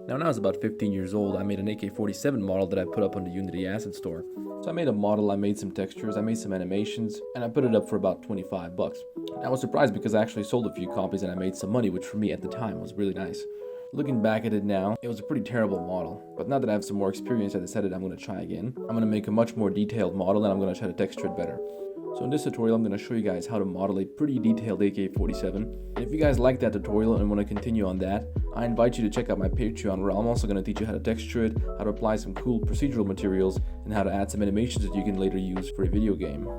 Now when I was about 15 years old, I made an AK-47 model that I put up on the Unity Asset Store. So I made a model, I made some textures, I made some animations, and I put it up for about 25 bucks. I was surprised because I actually sold a few copies and I made some money, which for me at the time was really nice. Looking back at it now, it was a pretty terrible model, but now that I have some more experience, I decided I'm going to try again. I'm going to make a much more detailed model and I'm going to try to texture it better. So in this tutorial, I'm going to show you guys how to model a pretty detailed AK-47. And if you guys like that tutorial and want to continue on that, I invite you to check out my Patreon, where I'm also going to teach you how to texture it, how to apply some cool procedural materials, and how to add some animations that you can later use for a video game.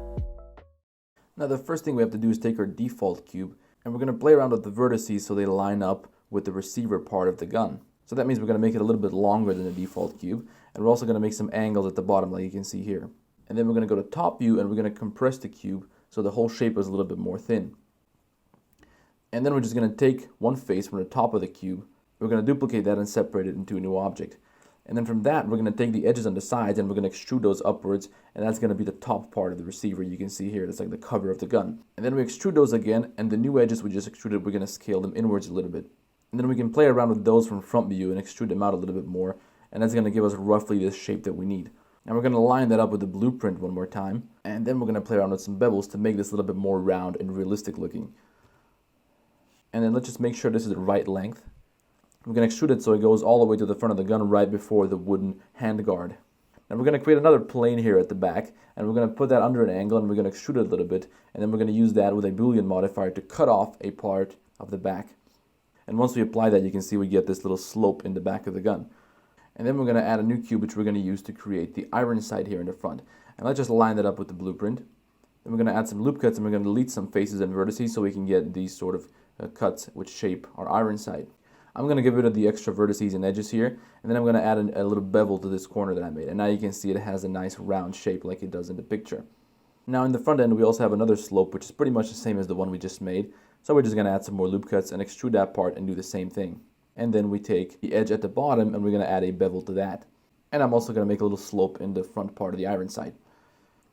Now the first thing we have to do is take our default cube, and we're going to play around with the vertices so they line up with the receiver part of the gun. So that means we're going to make it a little bit longer than the default cube, and we're also going to make some angles at the bottom like you can see here. And then we're going to go to top view and we're going to compress the cube so the whole shape is a little bit more thin. And then we're just going to take one face from the top of the cube, we're going to duplicate that and separate it into a new object. And then from that we're going to take the edges on the sides and we're going to extrude those upwards, and that's going to be the top part of the receiver. You can see here, that's like the cover of the gun. And then we extrude those again, and the new edges we just extruded, we're going to scale them inwards a little bit. And then we can play around with those from front view and extrude them out a little bit more, and that's going to give us roughly this shape that we need. Now we're going to line that up with the blueprint one more time, and then we're going to play around with some bevels to make this a little bit more round and realistic looking. And then let's just make sure this is the right length. We're going to extrude it so it goes all the way to the front of the gun right before the wooden handguard. Now we're going to create another plane here at the back, and we're going to put that under an angle, and we're going to extrude it a little bit, and then we're going to use that with a Boolean modifier to cut off a part of the back. And once we apply that, you can see we get this little slope in the back of the gun. And then we're going to add a new cube which we're going to use to create the iron sight here in the front. And let's just line that up with the blueprint. Then we're going to add some loop cuts, and we're going to delete some faces and vertices so we can get these sort of cuts which shape our iron sight. I'm going to get rid of the extra vertices and edges here, and then I'm going to add a little bevel to this corner that I made. And now you can see it has a nice round shape like it does in the picture. Now in the front end we also have another slope which is pretty much the same as the one we just made. So we're just going to add some more loop cuts and extrude that part and do the same thing. And then we take the edge at the bottom and we're going to add a bevel to that. And I'm also going to make a little slope in the front part of the iron sight.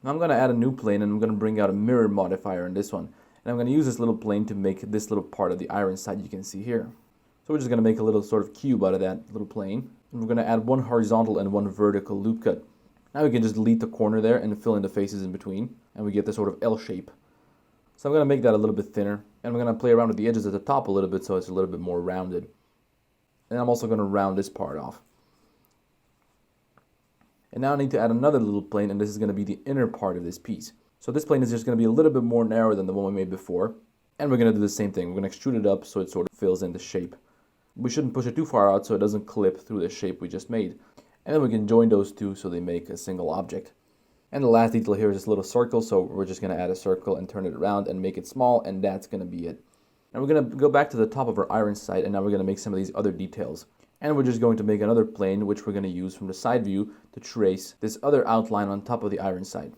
Now I'm going to add a new plane, and I'm going to bring out a mirror modifier in this one. And I'm going to use this little plane to make this little part of the iron sight you can see here. So we're just going to make a little sort of cube out of that little plane. And we're going to add one horizontal and one vertical loop cut. Now we can just delete the corner there and fill in the faces in between, and we get this sort of L shape. So I'm going to make that a little bit thinner, and we're going to play around with the edges at the top a little bit so it's a little bit more rounded. And I'm also going to round this part off. And now I need to add another little plane, and this is going to be the inner part of this piece. So this plane is just going to be a little bit more narrow than the one we made before. And we're going to do the same thing. We're going to extrude it up so it sort of fills in the shape. We shouldn't push it too far out so it doesn't clip through the shape we just made. And then we can join those two so they make a single object. And the last detail here is this little circle, so we're just going to add a circle and turn it around and make it small, and that's going to be it. And we're going to go back to the top of our iron sight, and now we're going to make some of these other details. And we're just going to make another plane which we're going to use from the side view to trace this other outline on top of the iron sight.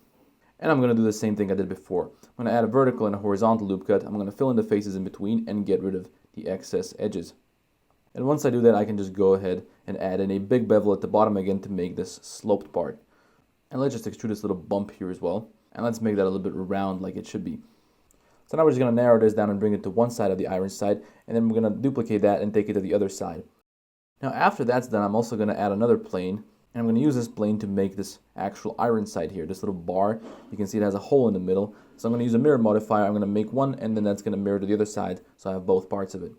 And I'm going to do the same thing I did before. I'm going to add a vertical and a horizontal loop cut. I'm going to fill in the faces in between and get rid of the excess edges. And once I do that, I can just go ahead and add in a big bevel at the bottom again to make this sloped part. And let's just extrude this little bump here as well. And let's make that a little bit round like it should be. So now we're just going to narrow this down and bring it to one side of the iron sight, and then we're going to duplicate that and take it to the other side. Now after that's done, I'm also going to add another plane, and I'm going to use this plane to make this actual iron sight here, this little bar. You can see it has a hole in the middle, so I'm going to use a mirror modifier. I'm going to make one, and then that's going to mirror to the other side, so I have both parts of it.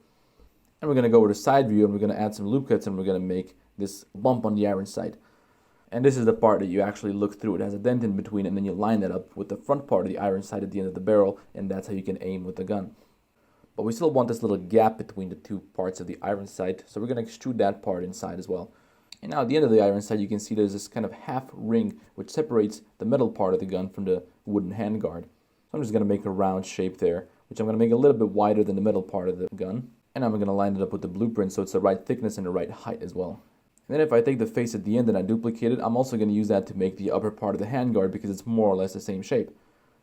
And we're going to go over to side view, and we're going to add some loop cuts, and we're going to make this bump on the iron sight. And this is the part that you actually look through. It has a dent in between, and then you line that up with the front part of the iron sight at the end of the barrel, and that's how you can aim with the gun. But we still want this little gap between the two parts of the iron sight, so we're going to extrude that part inside as well. And now at the end of the iron sight, you can see there's this kind of half ring which separates the metal part of the gun from the wooden handguard. So I'm just going to make a round shape there, which I'm going to make a little bit wider than the metal part of the gun. And I'm going to line it up with the blueprint so it's the right thickness and the right height as well. And then if I take the face at the end and I duplicate it, I'm also going to use that to make the upper part of the handguard because it's more or less the same shape.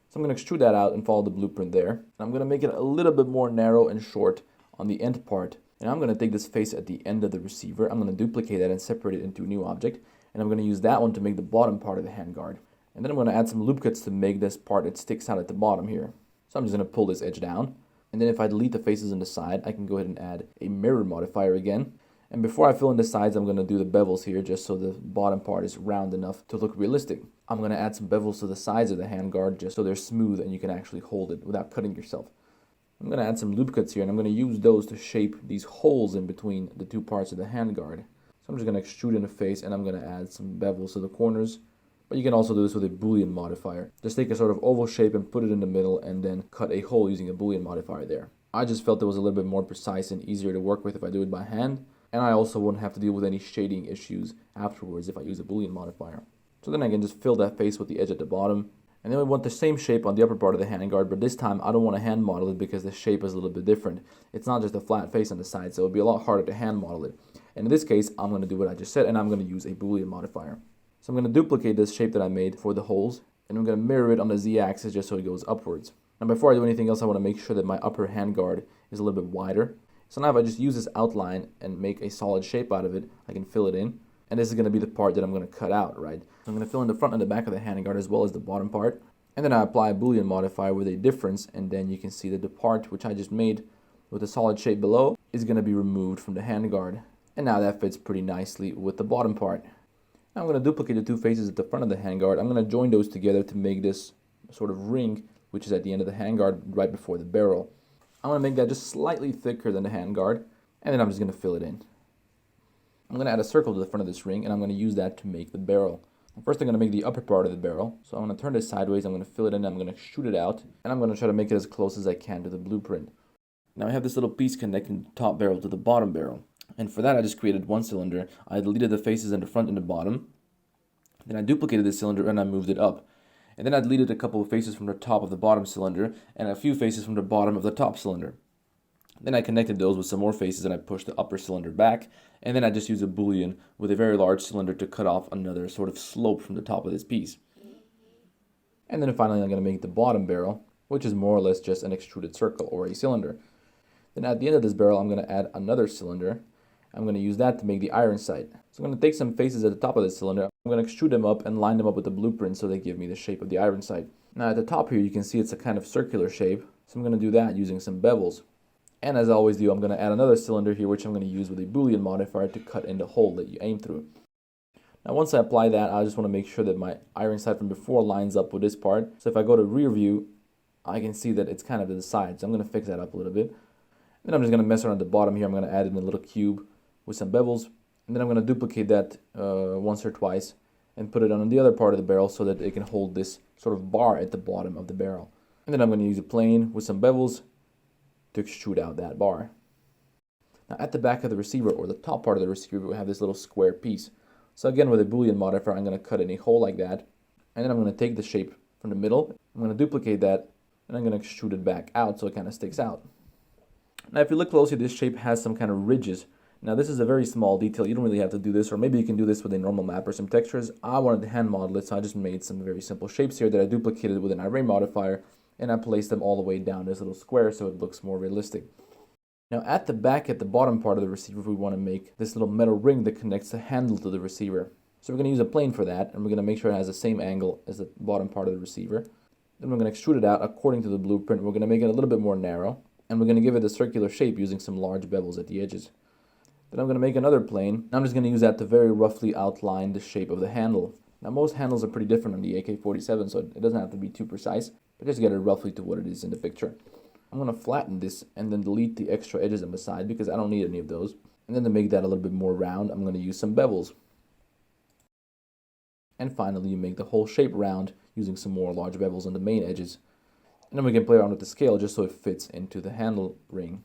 So I'm going to extrude that out and follow the blueprint there. And I'm going to make it a little bit more narrow and short on the end part. And I'm going to take this face at the end of the receiver. I'm going to duplicate that and separate it into a new object. And I'm going to use that one to make the bottom part of the handguard. And then I'm going to add some loop cuts to make this part that sticks out at the bottom here. So I'm just going to pull this edge down. And then if I delete the faces on the side, I can go ahead and add a mirror modifier again. And before I fill in the sides, I'm going to do the bevels here just so the bottom part is round enough to look realistic. I'm going to add some bevels to the sides of the handguard just so they're smooth and you can actually hold it without cutting yourself. I'm going to add some loop cuts here, and I'm going to use those to shape these holes in between the two parts of the handguard. So I'm just going to extrude in the face, and I'm going to add some bevels to the corners. But you can also do this with a Boolean modifier. Just take a sort of oval shape and put it in the middle and then cut a hole using a Boolean modifier there. I just felt it was a little bit more precise and easier to work with if I do it by hand. And I also wouldn't have to deal with any shading issues afterwards if I use a Boolean modifier. So then I can just fill that face with the edge at the bottom. And then we want the same shape on the upper part of the handguard, but this time I don't want to hand model it because the shape is a little bit different. It's not just a flat face on the side, so it'll be a lot harder to hand model it. And in this case, I'm going to do what I just said, and I'm going to use a Boolean modifier. So I'm going to duplicate this shape that I made for the holes, and I'm going to mirror it on the z-axis just so it goes upwards. Now before I do anything else, I want to make sure that my upper handguard is a little bit wider. So now if I just use this outline and make a solid shape out of it, I can fill it in. And this is going to be the part that I'm going to cut out, right? So I'm going to fill in the front and the back of the handguard as well as the bottom part. And then I apply a Boolean modifier with a difference, and then you can see that the part which I just made with the solid shape below is going to be removed from the handguard. And now that fits pretty nicely with the bottom part. Now I'm going to duplicate the two faces at the front of the handguard. I'm going to join those together to make this sort of ring, which is at the end of the handguard right before the barrel. I'm going to make that just slightly thicker than the handguard, and then I'm just going to fill it in. I'm going to add a circle to the front of this ring, and I'm going to use that to make the barrel. First, I'm going to make the upper part of the barrel. So I'm going to turn this sideways, I'm going to fill it in, I'm going to shoot it out, and I'm going to try to make it as close as I can to the blueprint. Now I have this little piece connecting the top barrel to the bottom barrel. And for that, I just created one cylinder. I deleted the faces in the front and the bottom. Then I duplicated the cylinder and I moved it up. And then I deleted a couple of faces from the top of the bottom cylinder and a few faces from the bottom of the top cylinder. Then I connected those with some more faces and I pushed the upper cylinder back. And then I just used a Boolean with a very large cylinder to cut off another sort of slope from the top of this piece. And then finally I'm going to make the bottom barrel, which is more or less just an extruded circle or a cylinder. Then at the end of this barrel I'm going to add another cylinder. I'm going to use that to make the iron sight. So I'm going to take some faces at the top of the cylinder. I'm going to extrude them up and line them up with the blueprint so they give me the shape of the iron sight. Now at the top here you can see it's a kind of circular shape. So I'm going to do that using some bevels. And as I always do, I'm going to add another cylinder here, which I'm going to use with a Boolean modifier to cut in the hole that you aim through. Now once I apply that, I just want to make sure that my iron sight from before lines up with this part. So if I go to rear view, I can see that it's kind of to the side. So I'm going to fix that up a little bit. Then I'm just going to mess around at the bottom here. I'm going to add in a little cube with some bevels. And then I'm going to duplicate that once or twice and put it on the other part of the barrel so that it can hold this sort of bar at the bottom of the barrel. And then I'm going to use a plane with some bevels to extrude out that bar. Now at the back of the receiver, or the top part of the receiver, we have this little square piece. So again, with a Boolean modifier, I'm going to cut in a hole like that. And then I'm going to take the shape from the middle. I'm going to duplicate that, and I'm going to extrude it back out so it kind of sticks out. Now if you look closely, this shape has some kind of ridges. Now this is a very small detail. You don't really have to do this, or maybe you can do this with a normal map or some textures. I wanted to hand model it, so I just made some very simple shapes here that I duplicated with an array modifier, and I placed them all the way down this little square so it looks more realistic. Now at the back, at the bottom part of the receiver, we want to make this little metal ring that connects the handle to the receiver. So we're going to use a plane for that, and we're going to make sure it has the same angle as the bottom part of the receiver. Then we're going to extrude it out according to the blueprint. We're going to make it a little bit more narrow, and we're going to give it a circular shape using some large bevels at the edges. Then I'm going to make another plane. I'm just going to use that to very roughly outline the shape of the handle. Now most handles are pretty different on the AK-47, so it doesn't have to be too precise, but just get it roughly to what it is in the picture. I'm going to flatten this and then delete the extra edges on the side because I don't need any of those. And then to make that a little bit more round, I'm going to use some bevels. And finally, you make the whole shape round using some more large bevels on the main edges. And then we can play around with the scale just so it fits into the handle ring.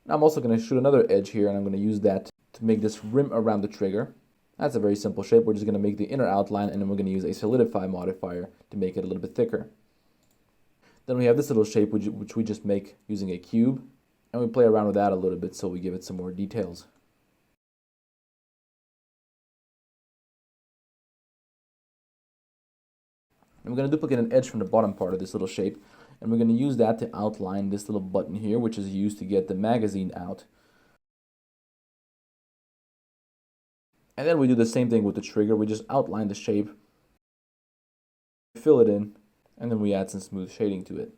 Now I'm also going to shoot another edge here, and I'm going to use that to make this rim around the trigger. That's a very simple shape. We're just going to make the inner outline, and then we're going to use a solidify modifier to make it a little bit thicker. Then we have this little shape which we just make using a cube, and we play around with that a little bit so we give it some more details. And we're going to duplicate an edge from the bottom part of this little shape, and we're going to use that to outline this little button here, which is used to get the magazine out. And then we do the same thing with the trigger. We just outline the shape, fill it in, and then we add some smooth shading to it.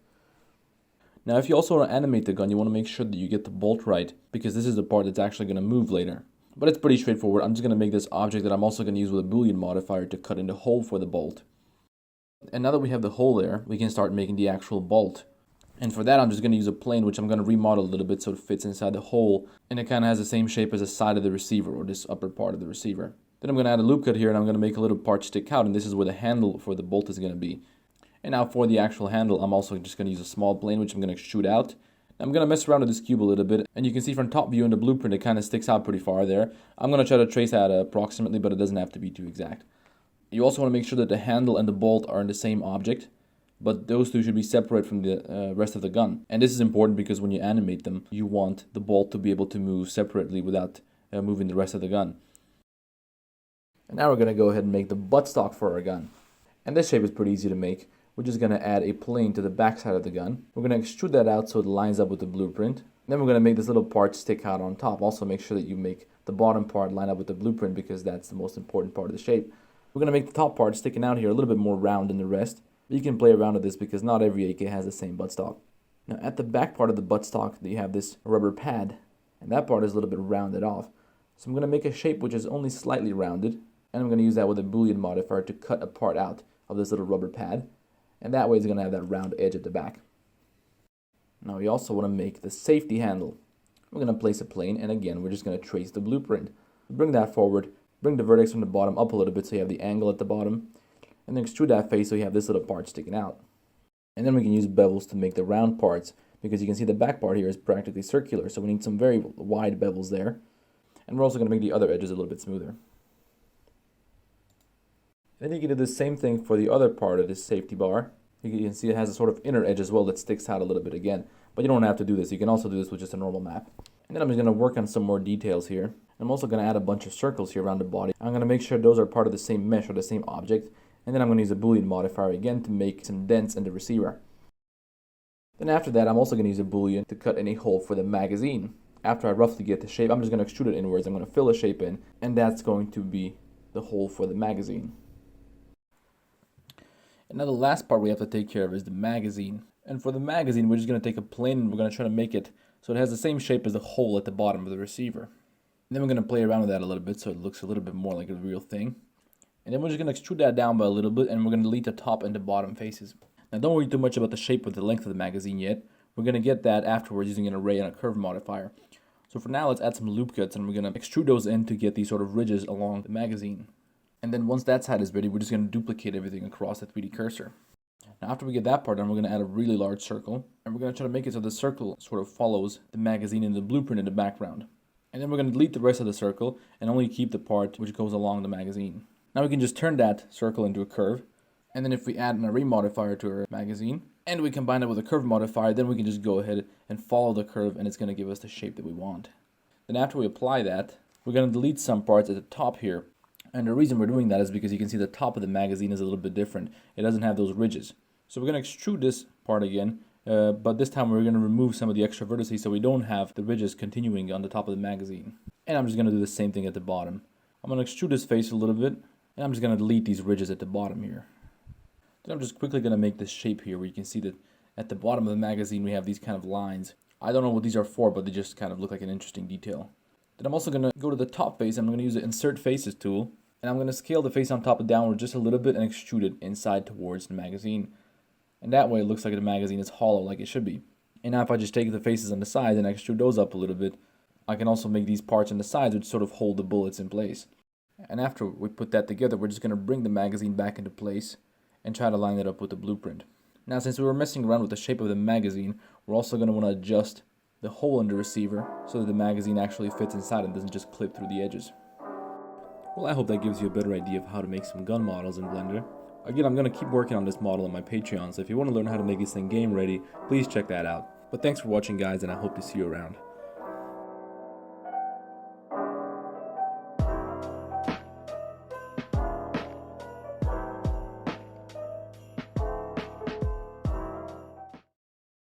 Now if you also want to animate the gun, you want to make sure that you get the bolt right, because this is the part that's actually going to move later. But it's pretty straightforward. I'm just going to make this object that I'm also going to use with a Boolean modifier to cut in the hole for the bolt. And now that we have the hole there, we can start making the actual bolt. And for that, I'm just going to use a plane, which I'm going to remodel a little bit so it fits inside the hole. And it kind of has the same shape as the side of the receiver, or this upper part of the receiver. Then I'm going to add a loop cut here, and I'm going to make a little part stick out. And this is where the handle for the bolt is going to be. And now for the actual handle, I'm also just going to use a small plane, which I'm going to extrude out. I'm going to mess around with this cube a little bit. And you can see from top view in the blueprint, it kind of sticks out pretty far there. I'm going to try to trace that approximately, but it doesn't have to be too exact. You also want to make sure that the handle and the bolt are in the same object. But those two should be separate from the rest of the gun. And this is important because when you animate them, you want the bolt to be able to move separately without moving the rest of the gun. And now we're going to go ahead and make the buttstock for our gun. And this shape is pretty easy to make. We're just going to add a plane to the back side of the gun. We're going to extrude that out so it lines up with the blueprint. Then we're going to make this little part stick out on top. Also make sure that you make the bottom part line up with the blueprint because that's the most important part of the shape. We're going to make the top part sticking out here a little bit more round than the rest. You can play around with this because not every AK has the same buttstock. Now at the back part of the buttstock, you have this rubber pad, and that part is a little bit rounded off. So I'm going to make a shape which is only slightly rounded, and I'm going to use that with a Boolean modifier to cut a part out of this little rubber pad, and that way it's going to have that round edge at the back. Now we also want to make the safety handle. We're going to place a plane, and again we're just going to trace the blueprint. Bring that forward, bring the vertex from the bottom up a little bit so you have the angle at the bottom. And then extrude that face so you have this little part sticking out. And then we can use bevels to make the round parts because you can see the back part here is practically circular, so we need some very wide bevels there. And we're also going to make the other edges a little bit smoother. And then you can do the same thing for the other part of this safety bar. You can see it has a sort of inner edge as well that sticks out a little bit again. But you don't have to do this. You can also do this with just a normal map. And then I'm just going to work on some more details here. I'm also going to add a bunch of circles here around the body. I'm going to make sure those are part of the same mesh or the same object. And then I'm going to use a Boolean modifier again to make some dents in the receiver. Then after that, I'm also going to use a Boolean to cut in a hole for the magazine. After I roughly get the shape, I'm just going to extrude it inwards. I'm going to fill a shape in, and that's going to be the hole for the magazine. And now the last part we have to take care of is the magazine. And for the magazine, we're just going to take a plane and we're going to try to make it so it has the same shape as the hole at the bottom of the receiver. And then we're going to play around with that a little bit so it looks a little bit more like a real thing. And then we're just going to extrude that down by a little bit, and we're going to delete the top and the bottom faces. Now don't worry too much about the shape or the length of the magazine yet. We're going to get that afterwards using an array and a curve modifier. So for now, let's add some loop cuts, and we're going to extrude those in to get these sort of ridges along the magazine. And then once that side is ready, we're just going to duplicate everything across the 3D cursor. Now after we get that part done, we're going to add a really large circle, and we're going to try to make it so the circle sort of follows the magazine and the blueprint in the background. And then we're going to delete the rest of the circle and only keep the part which goes along the magazine. Now we can just turn that circle into a curve, and then if we add an array modifier to our magazine, and we combine it with a curve modifier, then we can just go ahead and follow the curve, and it's going to give us the shape that we want. Then after we apply that, we're going to delete some parts at the top here, and the reason we're doing that is because you can see the top of the magazine is a little bit different. It doesn't have those ridges. So we're going to extrude this part again, but this time we're going to remove some of the extra vertices so we don't have the ridges continuing on the top of the magazine. And I'm just going to do the same thing at the bottom. I'm going to extrude this face a little bit, and I'm just going to delete these ridges at the bottom here. Then I'm just quickly going to make this shape here where you can see that at the bottom of the magazine we have these kind of lines. I don't know what these are for, but they just kind of look like an interesting detail. Then I'm also going to go to the top face, and I'm going to use the Insert Faces tool, and I'm going to scale the face on top and downward just a little bit and extrude it inside towards the magazine. And that way it looks like the magazine is hollow like it should be. And now if I just take the faces on the sides and extrude those up a little bit, I can also make these parts on the sides which sort of hold the bullets in place. And after we put that together, we're just going to bring the magazine back into place and try to line it up with the blueprint. Now since we were messing around with the shape of the magazine, we're also going to want to adjust the hole in the receiver so that the magazine actually fits inside and doesn't just clip through the edges. Well, I hope that gives you a better idea of how to make some gun models in Blender. Again, I'm going to keep working on this model on my Patreon, so if you want to learn how to make this thing game ready, please check that out. But thanks for watching guys, and I hope to see you around.